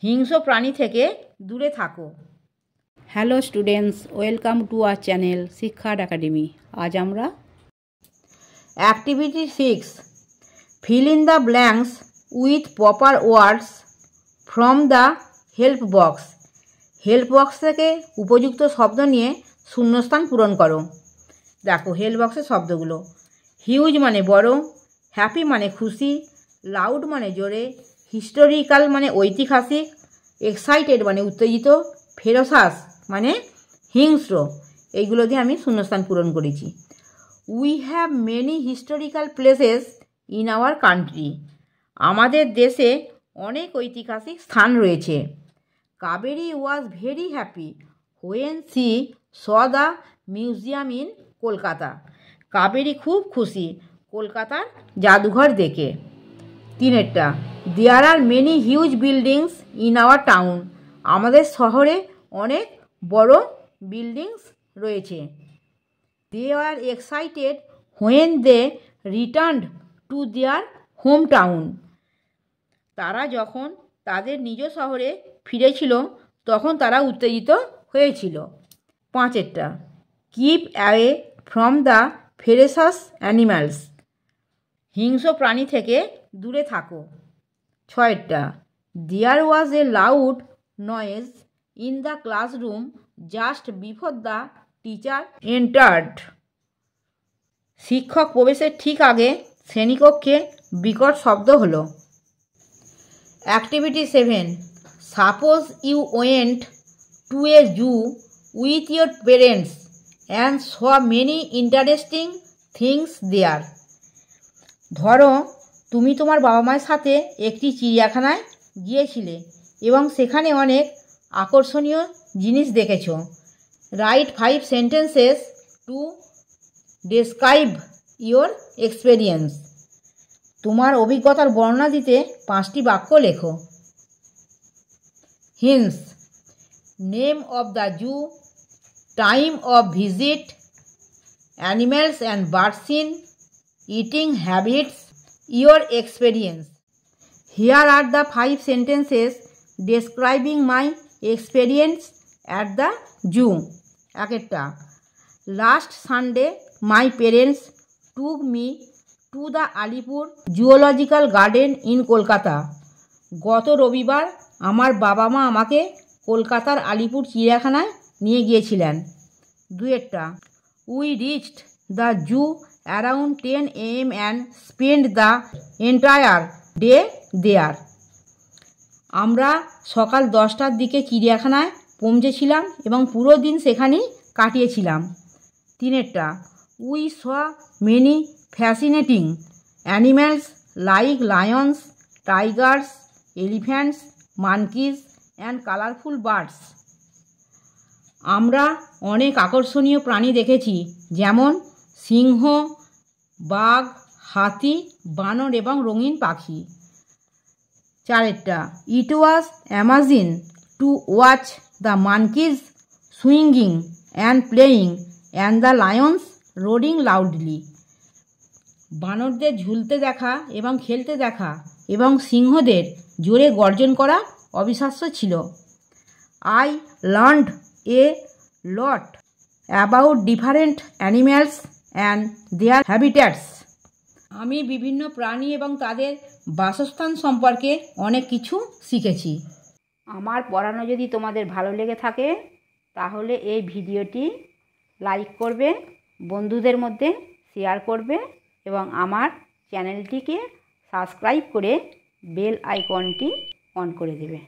হিংস্র প্রাণী থেকে দূরে থাকো। Hello students, welcome to our channel শিক্ষা একাডেমি। আজ আমরা activity 6 fill in the blanks with proper words from the help box. Help box থেকে উপযুক্ত শব্দ নিয়ে শূন্যস্থান পূরণ করো। দেখো হেল্প বক্সের শব্দগুলো। হিউজ মানে বড়, হ্যাপি মানে খুশি, লাউড মানে জোরে, হিস্টোরিক্যাল মানে ঐতিহাসিক, এক্সাইটেড মানে উত্তেজিত, ফেরোসাস মানে হিংস্র। এইগুলো দিয়ে আমি শূন্যস্থান পূরণ করেছি। We have many historical places in our country. আমাদের দেশে অনেক ঐতিহাসিক স্থান রয়েছে। Kaveri was very happy when she saw the museum in Kolkata. Kaveri খুব খুশি কলকাতার জাদুঘর দেখে। তিনেরটা, there are many huge buildings in our town. আমাদের শহরে অনেক বড় বিল্ডিংস রয়েছে। They are excited when they returned to their home town. তারা যখন তাদের নিজ শহরে ফিরেছিল তখন তারা উত্তেজিত হয়েছিল। পাঁচেরটা, keep away from the ferocious animals. হিংস্র প্রাণী থেকে দূরে থাকো। ছয়েরটা, there was a loud noise in the classroom just before the teacher entered. শিক্ষক প্রবেশের ঠিক আগে শ্রেণীকক্ষে বিকট শব্দ হলো। Activity 7 suppose you went to a zoo with your parents and saw many interesting things there. ধরো তুমি তোমার বাবা মায়ের সাথে একটি চিড়িয়াখানায় গিয়েছিলে এবং সেখানে অনেক আকর্ষণীয় জিনিস দেখেছো। Write 5 sentences to describe your experience. তোমার অভিজ্ঞতার বর্ণনা দিতে 5টি বাক্য লেখো। Hints: name of the zoo, time of visit, animals and bird seen, eating habits, your experience. Here are the 5 sentences describing my experience at the zoo. একটা, last Sunday my parents took me to the Alipore zoological garden in Kolkata. গত রবিবার আমার বাবা মা আমাকে কলকাতার আলিপুর চিড়িয়াখানায় নিয়ে গিয়েছিলেন। দুয়েরটা, we reached the zoo around 10 AM and spend the entire day there. আমরা সকাল 10টার দিকে চিড়িয়াখানায় পৌঁছেছিলাম এবং পুরো দিন সেখানেই কাটিয়েছিলাম। তিনেরটা, we saw many fascinating animals like lions, tigers, elephants, monkeys and colourful birds. আমরা অনেক আকর্ষণীয় প্রাণী দেখেছি, যেমন সিংহ, বাঘ, হাতি, বানর এবং রঙিন পাখি। চারেরটা, it was amazing to watch the monkeys swinging and playing and the lions রোডিং লাউডলি। বানরদের ঝুলতে দেখা এবং খেলতে দেখা এবং সিংহদের জোরে গর্জন করা অবিশ্বাস্য ছিল। I learned a lot about different animals and their habitats. আমি বিভিন্ন প্রাণী এবং তাদের বাসস্থান সম্পর্কে অনেক কিছু শিখেছি। আমার পড়ানো যদি তোমাদের ভালো লেগে থাকে তাহলে এই ভিডিওটি লাইক করবে, বন্ধুদের মধ্যে শেয়ার করবে এবং আমার চ্যানেলটিকে সাবস্ক্রাইব করে বেল আইকনটি অন করে দেবে।